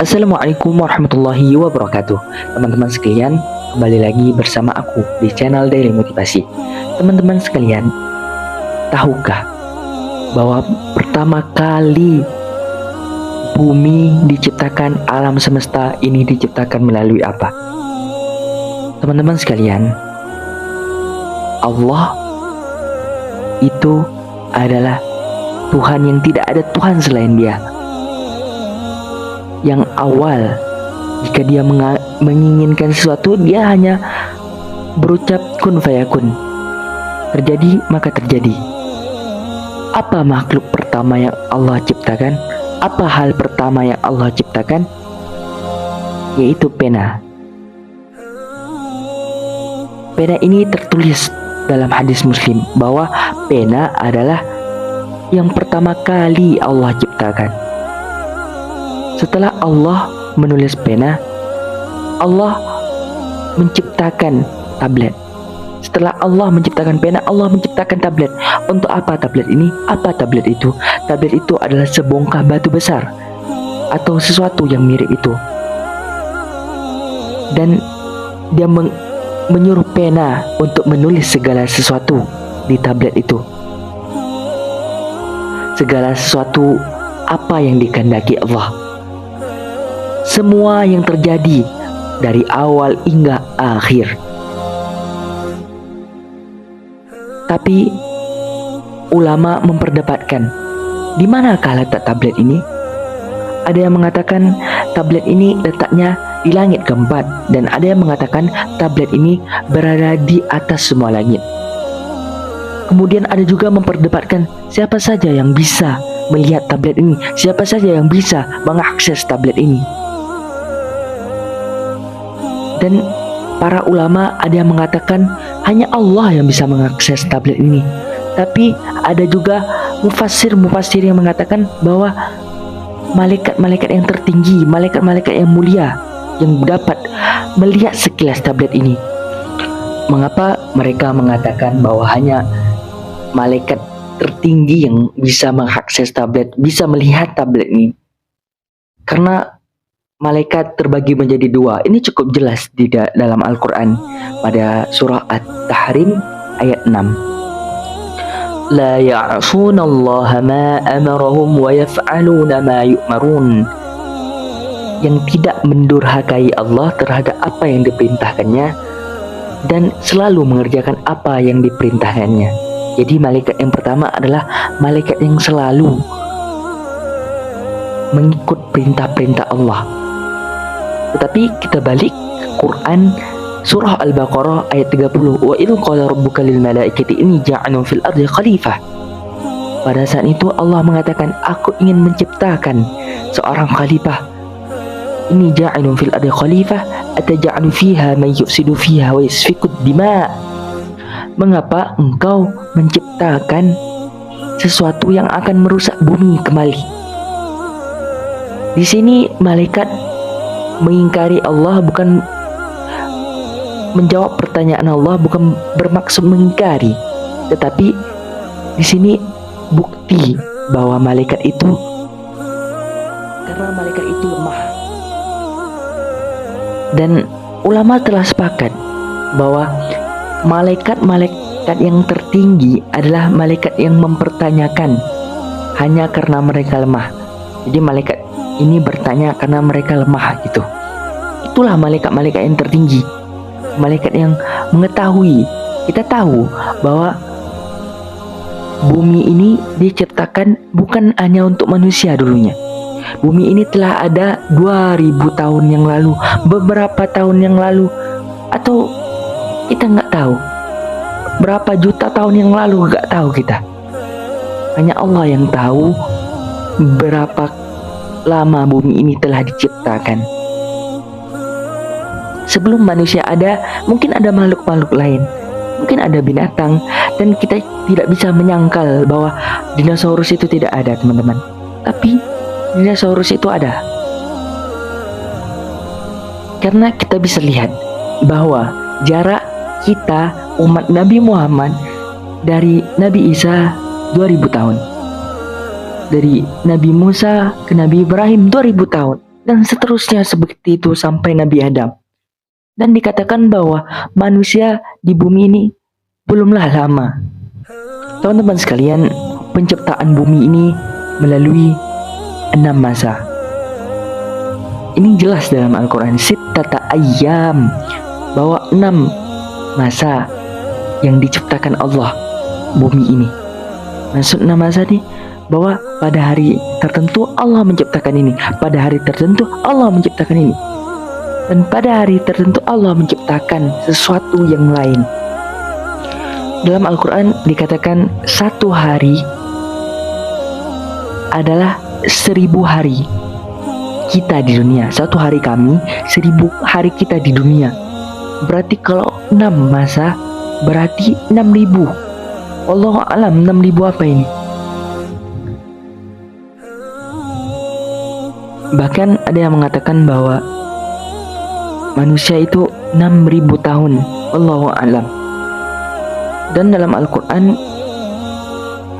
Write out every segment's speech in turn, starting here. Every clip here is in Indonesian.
Assalamualaikum warahmatullahi wabarakatuh. Teman-teman sekalian, kembali lagi bersama aku di channel Daily Motivasi. Teman-teman sekalian, tahukah bahwa pertama kali bumi diciptakan, alam semesta ini diciptakan melalui apa? Teman-teman sekalian, Allah itu adalah Tuhan yang tidak ada Tuhan selain Dia. Yang awal, jika Dia menginginkan sesuatu, Dia hanya berucap kun fayakun. Terjadi maka terjadi. Apa makhluk pertama yang Allah ciptakan? Apa hal pertama yang Allah ciptakan? Yaitu pena. Pena ini tertulis dalam hadis Muslim bahwa pena adalah yang pertama kali Allah ciptakan. Setelah Allah menulis pena, Allah menciptakan tablet. Setelah Allah menciptakan pena, Allah menciptakan tablet. Untuk apa tablet ini? Apa tablet itu? Tablet itu adalah sebongkah batu besar atau sesuatu yang mirip itu. Dan Dia menyuruh pena untuk menulis segala sesuatu di tablet itu. Segala sesuatu apa yang dikehendaki Allah. Semua yang terjadi dari awal hingga akhir. Tapi ulama memperdebatkan, di manakah letak tablet ini? Ada yang mengatakan tablet ini letaknya di langit keempat, dan ada yang mengatakan tablet ini berada di atas semua langit. Kemudian ada juga memperdebatkan siapa saja yang bisa melihat tablet ini, siapa saja yang bisa mengakses tablet ini. Dan para ulama ada yang mengatakan hanya Allah yang bisa mengakses tablet ini. Tapi ada juga mufassir yang mengatakan bahwa malaikat-malaikat yang tertinggi, malaikat-malaikat yang mulia yang dapat melihat sekilas tablet ini. Mengapa mereka mengatakan bahwa hanya malaikat tertinggi yang bisa mengakses tablet, bisa melihat tablet ini? Karena malaikat terbagi menjadi dua. Ini cukup jelas di dalam Al-Quran pada surah At-Tahrim ayat 6. La ya'sunallaha ma amarahum wa yaf'aluna ma yu'marun. Yang tidak mendurhakai Allah terhadap apa yang diperintahkannya dan selalu mengerjakan apa yang diperintahkannya. Jadi malaikat yang pertama adalah malaikat yang selalu mengikut perintah-perintah Allah. Tetapi kita balik Quran surah Al-Baqarah ayat 30. Wa idh qala rabbuka lil malaikati inni ja'ilun fil ardi khalifah. Pada saat itu Allah mengatakan, aku ingin menciptakan seorang khalifah. Inni ja'ilun fil ardi khalifah ataj'alu fiha may yufsidu fiha wa yasfiku dima. Mengapa engkau menciptakan sesuatu yang akan merusak bumi kembali? Di sini malaikat mengingkari Allah, bukan menjawab pertanyaan Allah, bukan bermaksud mengingkari, tetapi di sini bukti bahwa malaikat itu, karena malaikat itu lemah. Dan ulama telah sepakat bahwa malaikat-malaikat yang tertinggi adalah malaikat yang mempertanyakan hanya karena mereka lemah. Jadi malaikat ini bertanya karena mereka lemah gitu. Itulah malaikat-malaikat yang tertinggi. Malaikat yang mengetahui. Kita tahu bahwa bumi ini diciptakan bukan hanya untuk manusia dulunya. Bumi ini telah ada 2000 tahun yang lalu, beberapa tahun yang lalu, atau kita nggak tahu berapa juta tahun yang lalu, nggak tahu kita. Hanya Allah yang tahu berapa lama bumi ini telah diciptakan. Sebelum manusia ada, mungkin ada makhluk-makhluk lain, mungkin ada binatang, dan kita tidak bisa menyangkal bahwa dinosaurus itu tidak ada, teman-teman. Tapi dinosaurus itu ada. Karena kita bisa lihat bahwa jarak kita umat Nabi Muhammad dari Nabi Isa 2000 tahun. Dari Nabi Musa ke Nabi Ibrahim 2000 tahun. dan seterusnya seperti itu sampai Nabi Adam. Dan dikatakan bahwa manusia di bumi ini belumlah lama. Teman-teman sekalian, penciptaan bumi ini melalui 6 masa. Ini jelas dalam Al-Quran, sittata ayyam, bahwa 6 masa yang diciptakan Allah bumi ini. Maksud 6 masa nih, bahwa pada hari tertentu Allah menciptakan ini, pada hari tertentu Allah menciptakan ini, dan pada hari tertentu Allah menciptakan sesuatu yang lain. Dalam Al-Quran dikatakan satu hari adalah 1000 hari kita di dunia. Satu hari kami, 1000 hari kita di dunia. Berarti kalau 6 masa berarti 6000. Wallahu alam 6000 apa ini? Bahkan ada yang mengatakan bahwa manusia itu 6000 tahun. Wallahu alam. Dan dalam Al-Quran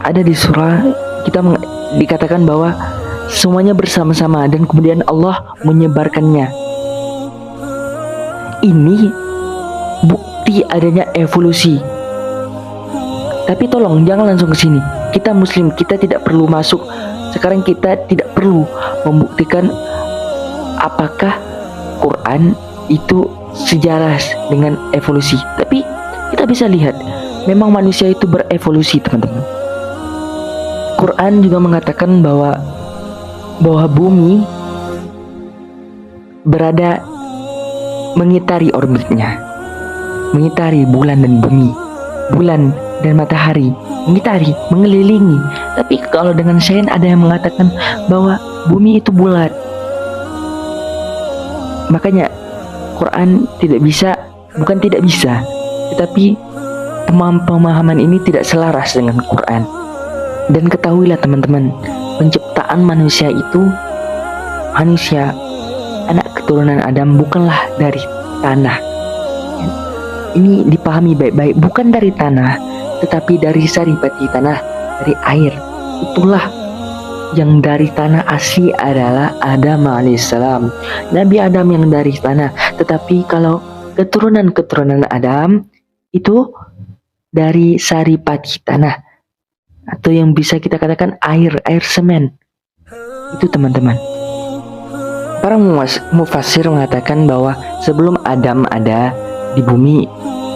ada di surah dikatakan bahwa semuanya bersama-sama dan kemudian Allah menyebarkannya. Ini bukti adanya evolusi. Tapi tolong jangan langsung ke sini. Kita muslim, kita tidak perlu masuk. Sekarang kita tidak perlu membuktikan apakah Quran itu sejalan dengan evolusi. Tapi kita bisa lihat memang manusia itu berevolusi, teman-teman. Quran juga mengatakan bahwa bumi berada mengitari orbitnya, mengitari bulan dan bumi, bulan dan matahari, mengitari, mengelilingi. Tapi kalau dengan sains ada yang mengatakan bahwa bumi itu bulat. Makanya Quran bukan tidak bisa, tetapi pemahaman ini tidak selaras dengan Quran. Dan ketahuilah teman-teman, penciptaan manusia itu, manusia anak keturunan Adam bukanlah dari tanah. Ini dipahami baik-baik, bukan dari tanah, tetapi dari saripati tanah, dari air. Itulah yang dari tanah asli adalah Adam alaihissalam, Nabi Adam yang dari tanah. Tetapi kalau keturunan Adam itu dari saripati tanah, atau yang bisa kita katakan air semen. Itu teman-teman. Para mufassir mengatakan bahwa sebelum Adam ada di bumi,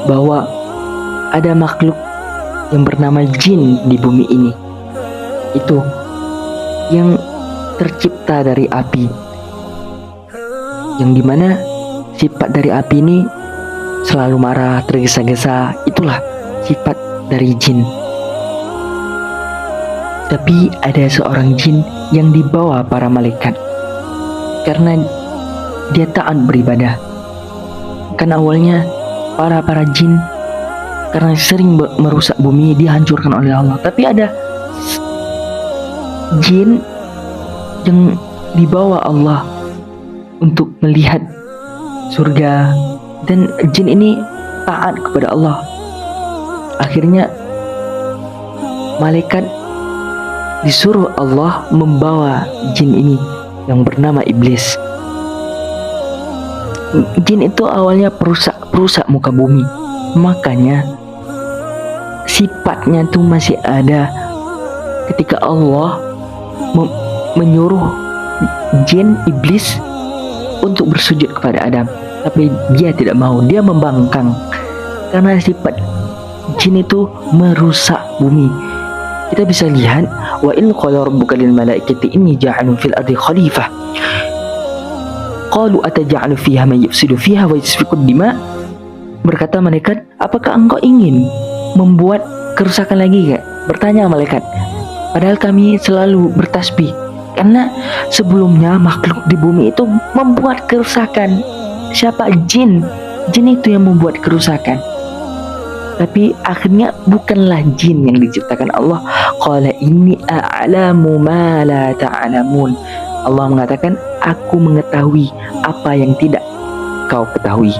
bahwa ada makhluk yang bernama jin di bumi ini. Itu yang tercipta dari api, yang dimana sifat dari api ini selalu marah, tergesa-gesa. Itulah sifat dari jin. Tapi ada seorang jin yang dibawa para malaikat karena dia taat beribadah. Kan awalnya para jin karena sering merusak bumi dihancurkan oleh Allah. Tapi ada jin yang dibawa Allah untuk melihat surga, dan jin ini taat kepada Allah. Akhirnya malaikat disuruh Allah membawa jin ini yang bernama iblis. Jin itu awalnya perusak muka bumi, makanya sifatnya tuh masih ada ketika Allah menyuruh jin iblis untuk bersujud kepada Adam. Tapi dia tidak mau, dia membangkang karena sifat jin itu merusak bumi. Kita bisa lihat, wa in qala rabbuka lil malaikati inni ja'alun fil ardi khalifah qalu ataj'alu fiha man yufsidu fiha wa yasfiku dima. Berkata malaikat, apakah engkau ingin membuat kerusakan lagi gak? Bertanya malaikat. Padahal kami selalu bertasbih, karena sebelumnya makhluk di bumi itu membuat kerusakan. Siapa? Jin itu yang membuat kerusakan. Tapi akhirnya bukanlah jin yang diciptakan Allah. Qala inni a'lamu ma la ta'lamun. Allah mengatakan, aku mengetahui apa yang tidak kau ketahui.